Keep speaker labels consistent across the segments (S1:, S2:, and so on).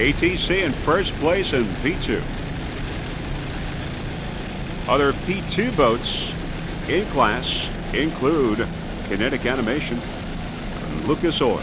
S1: ATC in first place in P2. Other P2 boats in class include Kinetic Animation and Lucas Oil.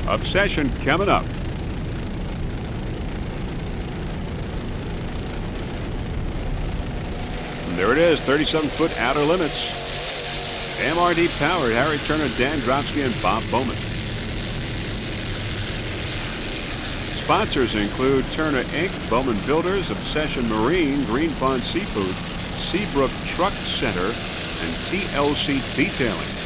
S1: Obsession coming up. And there it is, 37-foot outer limits. MRD powered, Harry Turner, Dan Dropsky, and Bob Bowman. Sponsors include Turner Inc., Bowman Builders, Obsession Marine, Green Pond Seafood, Seabrook Truck Center, and TLC Detailing.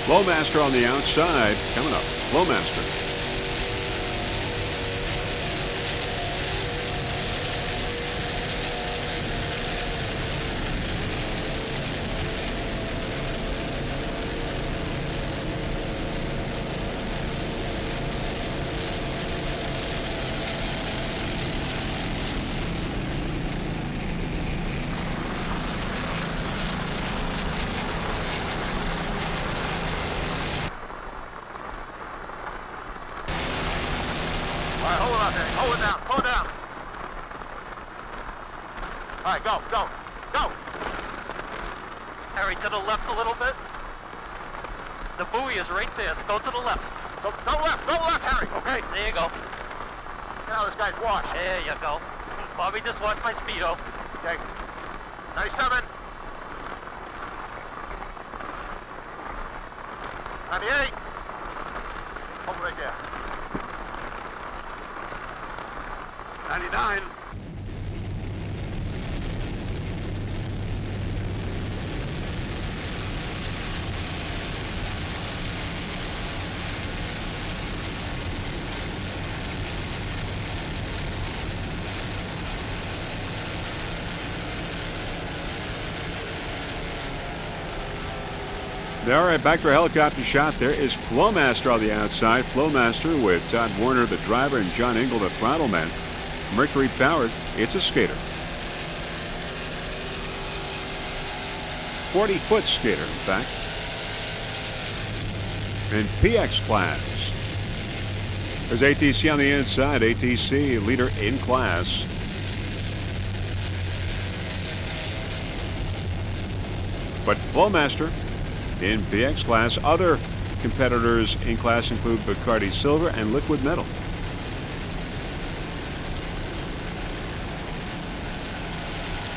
S1: Flowmaster on the outside coming up. Flowmaster.
S2: All right, hold it out there. Hold it down. Hold it down. All right, go, go, go. Harry, to the left a little bit. The buoy is right there. Go to the left. Go left, Harry. Okay. There you go. Now this guy's washed. There you go. Bobby just watched my speedo. Okay. 97. 98. Hold it right there. 99.
S1: All right, back to our helicopter shot. There is Flowmaster on the outside. Flowmaster with Todd Warner, the driver, and John Engel, the throttle man. Mercury powered. It's a skater. 40-foot skater, in fact. In PX class. There's ATC on the inside. ATC leader in class. But Flowmaster in PX class. Other competitors in class include Bacardi Silver and Liquid Metal.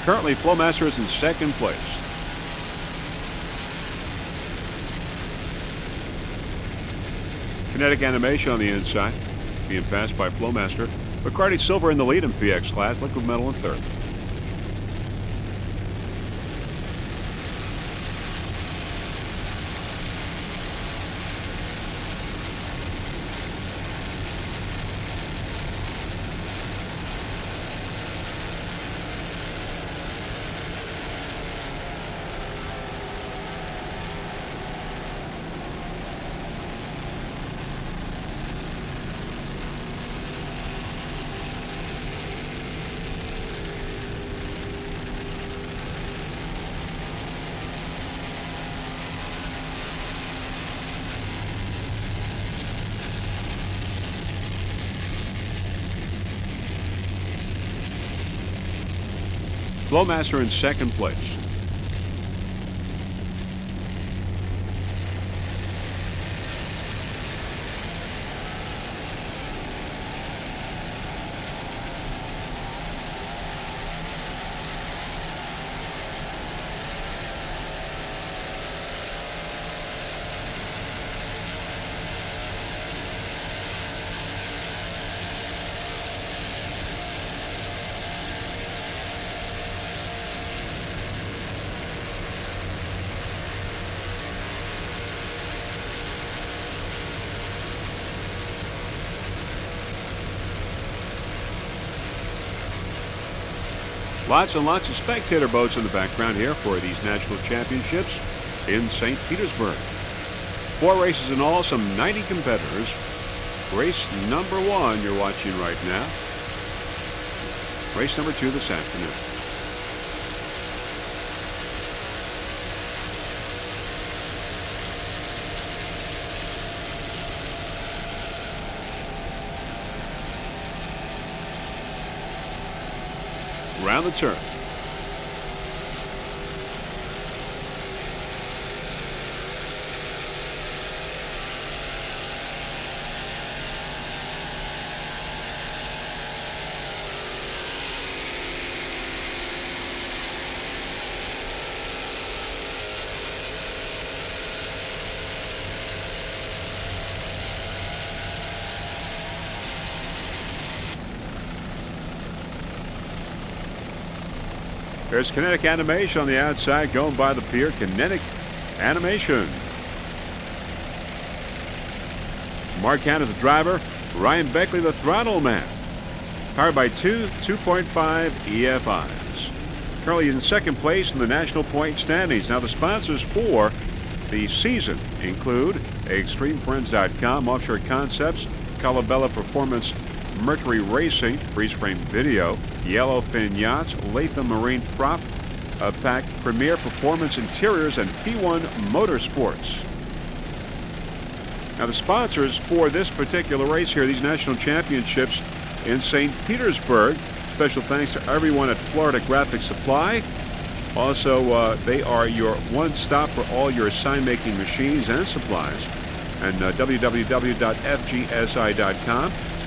S1: Currently, Flowmaster is in second place. Kinetic Animation on the inside, being passed by Flowmaster. Bacardi Silver in the lead in PX class. Liquid Metal in third. Flowmaster in second place. Lots and lots of spectator boats in the background here for these national championships in St. Petersburg. 4 races in all, some 90 competitors. Race number 1 you're watching right now. Race number 2 this afternoon. Around the turn. There's Kinetic Animation on the outside going by the pier. Kinetic Animation. Mark Hanna is the driver. Ryan Beckley the throttle man. Powered by two 2.5 EFIs. Currently in second place in the national point standings. Now the sponsors for the season include ExtremeFriends.com, Offshore Concepts, Colabella Performance, Mercury Racing, Freeze Frame Video, Yellowfin Yachts, Latham Marine Prop Pack, Premier Performance Interiors, and P1 Motorsports. Now the sponsors for this particular race here, these national championships in St. Petersburg, special thanks to everyone at Florida Graphic Supply. Also, they are your one-stop for all your sign-making machines and supplies. And www.fgsi.com.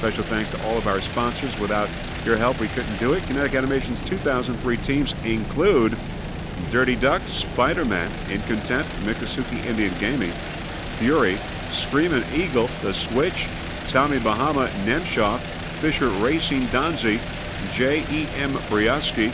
S1: Special thanks to all of our sponsors. Without your help, we couldn't do it. Kinetic Animation's 2003 teams include Dirty Duck, Spider-Man, Incontent, Miccosukee Indian Gaming, Fury, Screamin' Eagle, The Switch, Tommy Bahama, Nemshoff, Fisher Racing Donzi, J.E.M. Briosky,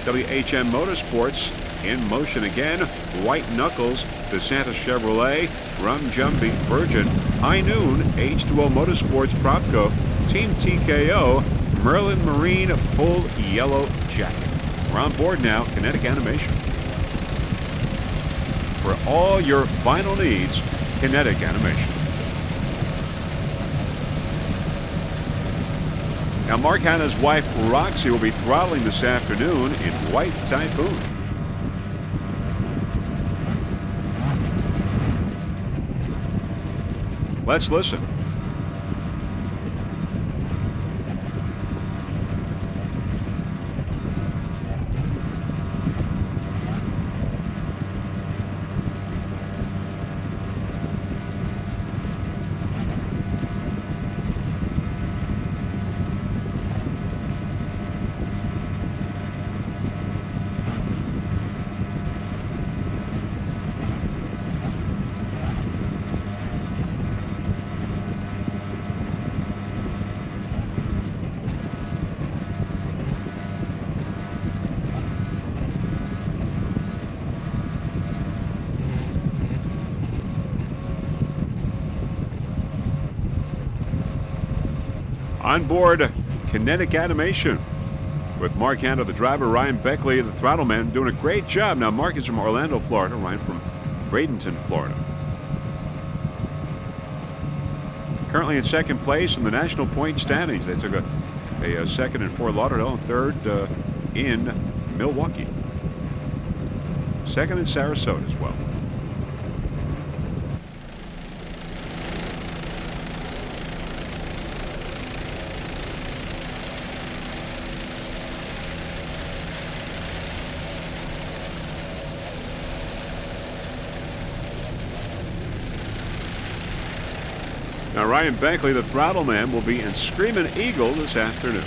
S1: WHM Motorsports, In Motion Again, White Knuckles, DeSantis Chevrolet, Rum Jumpy, Virgin, High Noon, H2O Motorsports, Propco, Team TKO, Merlin Marine, Full Yellow Jacket. We're on board now, Kinetic Animation. For all your vinyl needs, Kinetic Animation. Now, Mark Hanna's wife, Roxy, will be throttling this afternoon in White Typhoon. Let's listen. Onboard kinetic animation with Mark Hanna, the driver, Ryan Beckley, the throttle man, doing a great job. Now, Mark is from Orlando, Florida. Ryan from Bradenton, Florida. Currently in second place in the national point standings. They took a second in Fort Lauderdale and third in Milwaukee. Second in Sarasota as well. Now, Ryan Beckley, the throttle man, will be in Screamin' Eagle this afternoon.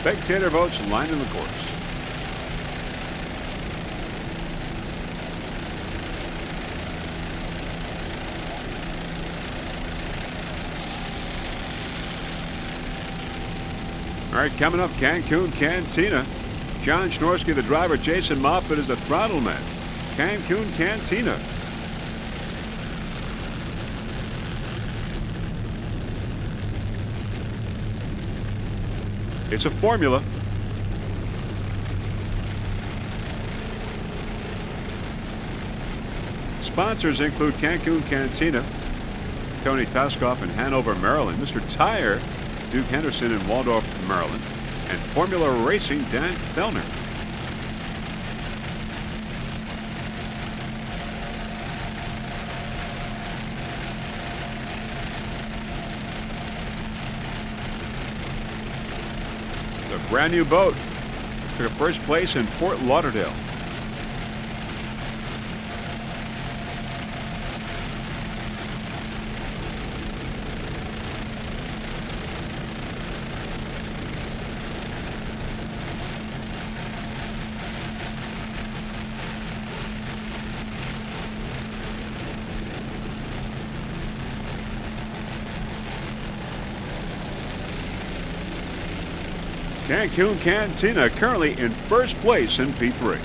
S1: Spectator votes lining the course. All right, coming up, Cancun Cantina. John Schnorsky, the driver. Jason Moffat is the throttle man. Cancun Cantina. It's a formula. Sponsors include Cancun Cantina, Tony Tuskoff in Hanover, Maryland, Mr. Tire, Duke Henderson in Waldorf, Maryland, and Formula Racing, Dan Fellner. The brand new boat took first place in Fort Lauderdale. Cancun Cantina currently in first place in P3.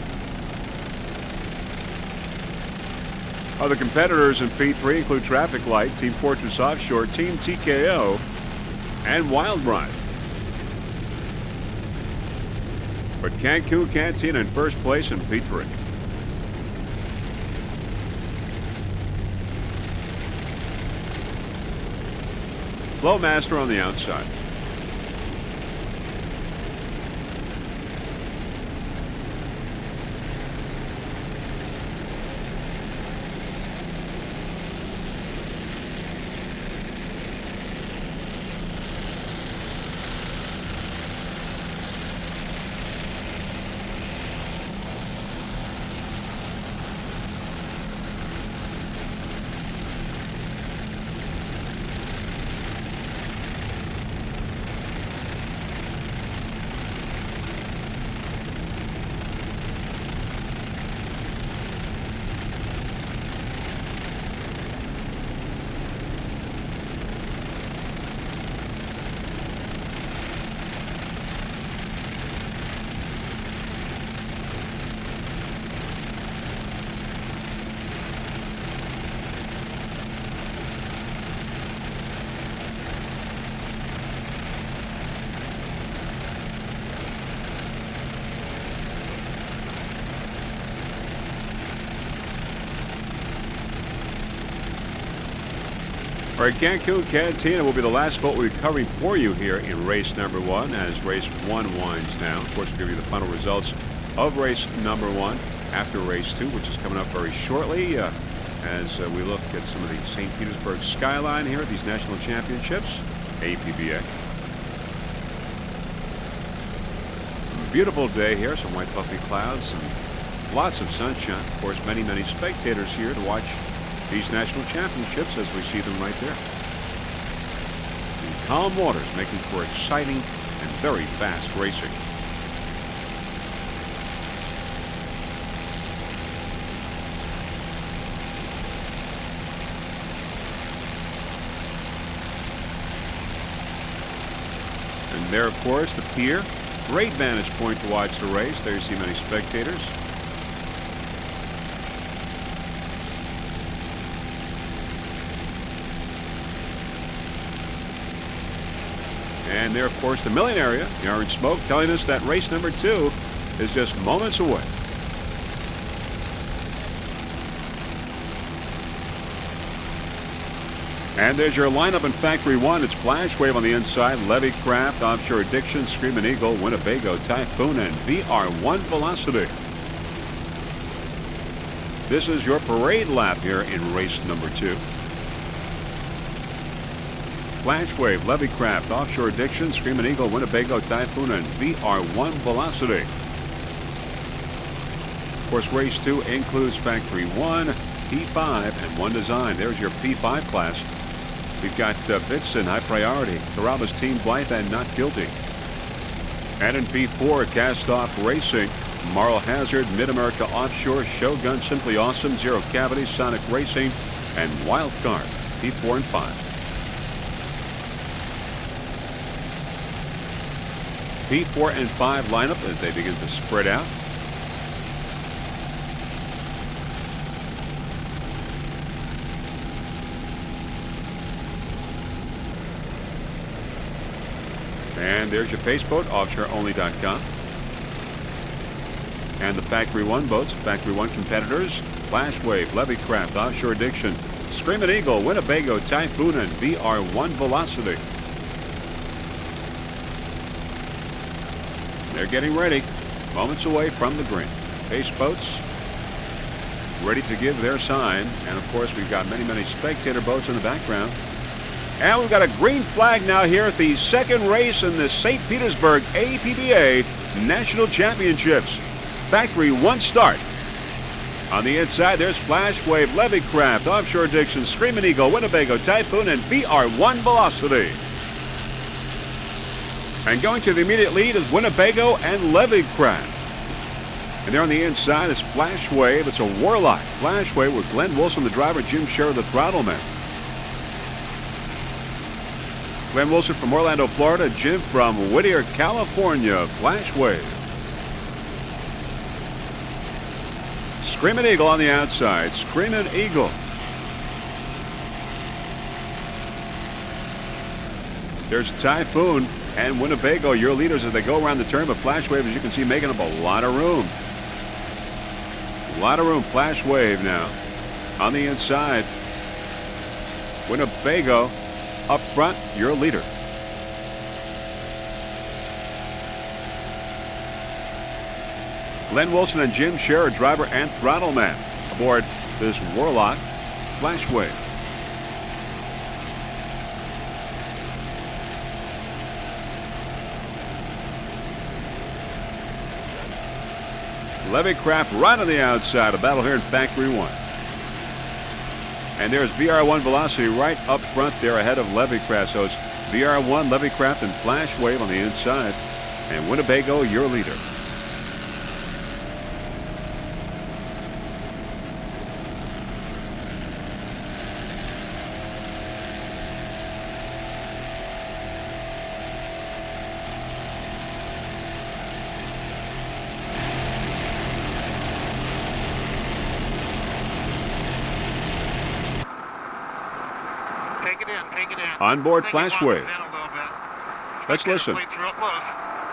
S1: Other competitors in P3 include Traffic Light, Team Fortress Offshore, Team TKO, and Wild Ride. But Cancun Cantina in first place in P3. Flowmaster on the outside. All right, Cancun Cantina will be the last boat we'll be covering for you here in race number 1 as race 1 winds down. Of course, we'll give you the final results of race number 1 after race 2, which is coming up very shortly as we look at some of the St. Petersburg skyline here at these national championships, APBA. Beautiful day here, some white fluffy clouds and lots of sunshine. Of course, many spectators here to watch these national championships as we see them right there. And calm waters making for exciting and very fast racing. And there, of course, the pier. Great vantage point to watch the race. There you see many spectators. And there, of course, the milling area, the orange smoke, telling us that race number 2 is just moments away. And there's your lineup in Factory 1. It's Flash Wave on the inside, Levy Craft, Offshore Addiction, Screaming Eagle, Winnebago, Typhoon, and VR1 Velocity. This is your parade lap here in race number 2. Flash Wave, Levy Craft, Offshore Addiction, Screaming Eagle, Winnebago, Typhoon, and VR1 Velocity. Of course, race 2 includes Factory 1, P5, and 1 Design. There's your P5 class. We've got Vixen, High Priority, Carrabba's Team Blythe, and Not Guilty. And in P4, Cast Off Racing, Moral Hazard, Mid-America Offshore, Shogun, Simply Awesome, Zero Cavity, Sonic Racing, and Wild Card, P4 and 5. P4 and 5 lineup as they begin to spread out. And there's your pace boat, offshoreonly.com. And the Factory 1 boats, Factory 1 competitors, Flash Wave, Levy Craft, Offshore Addiction, Screaming Eagle, Winnebago, Typhoon, and VR1 Velocity. They're getting ready, moments away from the green. Pace boats ready to give their sign. And of course, we've got many spectator boats in the background. And we've got a green flag now here at the second race in the St. Petersburg APBA National Championships. Factory 1 start. On the inside, there's Flash Wave, Levy Craft, Offshore Addiction, Screaming Eagle, Winnebago, Typhoon, and VR1 Velocity. And going to the immediate lead is Winnebago and Levy Craft. And there on the inside is Flash Wave. It's a Warlock Flash Wave with Glenn Wilson, the driver, Jim Sherr, the throttle man. Glenn Wilson from Orlando, Florida. Jim from Whittier, California. Flash Wave. Screaming Eagle on the outside. Screaming Eagle. There's Typhoon and Winnebago, your leaders as they go around the turn. But Flash Wave, as you can see, making up a lot of room. A lot of room. Flash Wave now on the inside. Winnebago up front, your leader. Glenn Wilson and Jim Sherr, driver and throttle man, aboard this Warlock Flash Wave. Levy Craft right on the outside. A battle here in Factory 1. And there's VR1 Velocity right up front there ahead of Levy Craft. So it's VR1, Levy Craft, and Flash Wave on the inside. And Winnebago, your leader.
S2: Take it in.
S1: On board Flash Wave. Let's listen.
S2: Real close.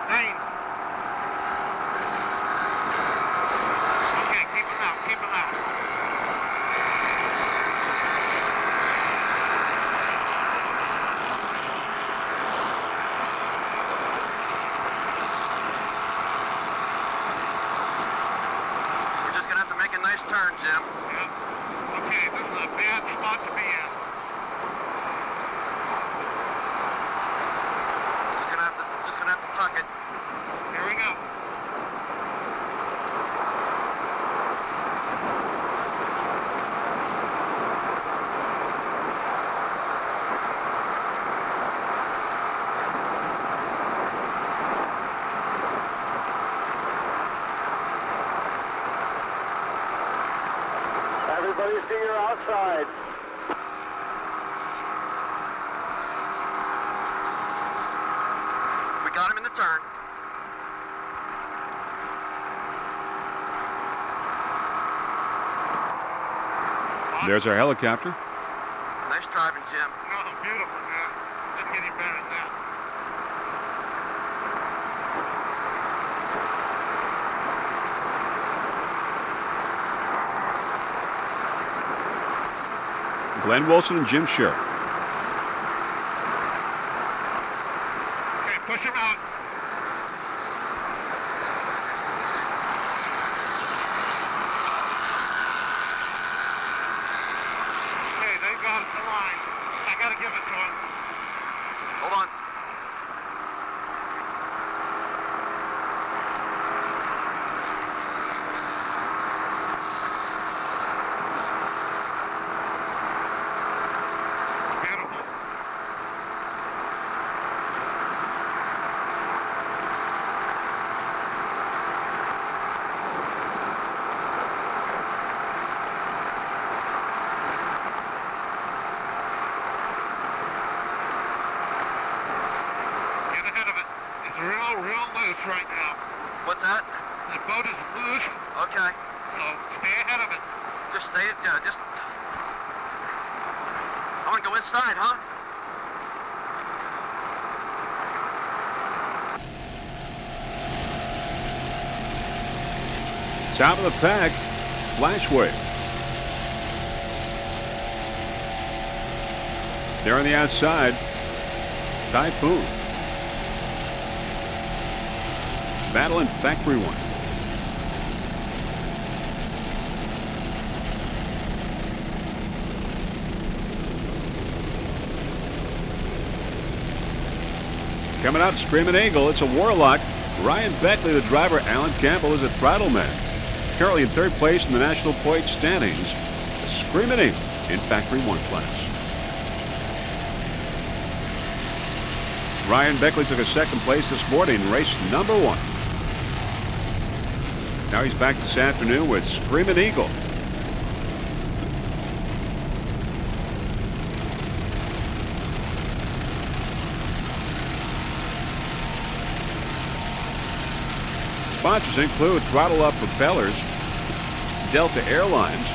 S2: 9. Okay, keep him out. Keep him out. turn, Jim.
S3: Yeah. Okay, this is a bad spot to be in.
S2: Just gonna have to tuck it.
S3: Here we go.
S2: Everybody see your outside. We got him in the turn.
S1: There's our helicopter.
S2: Nice driving, Jim.
S3: Oh, beautiful, man. Didn't get any better than that.
S1: Glenn Wilson and Jim Sherrick.
S3: Okay, push him out. Okay, they got the line. I gotta give it to him.
S2: Hold on.
S3: Beautiful. Get ahead of it. It's real loose right now.
S2: What's that?
S3: The boat is loose,
S2: Okay.
S3: so stay ahead of it.
S2: Just stay, yeah, just... I want to go inside, huh?
S1: Top of the pack, Flashway. There on the outside, Typhoon. Battle in Factory 1. Coming out, Screaming Eagle, it's a Warlock. Ryan Beckley, the driver. Alan Campbell is a throttle man. Currently in third place in the national point standings, the Screaming Eagle in Factory 1 class. Ryan Beckley took a second place this morning in race number 1. Now he's back this afternoon with Screaming Eagle. Sponsors include Throttle Up Propellers, Delta Airlines,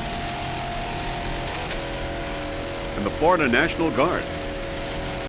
S1: and the Florida National Guard.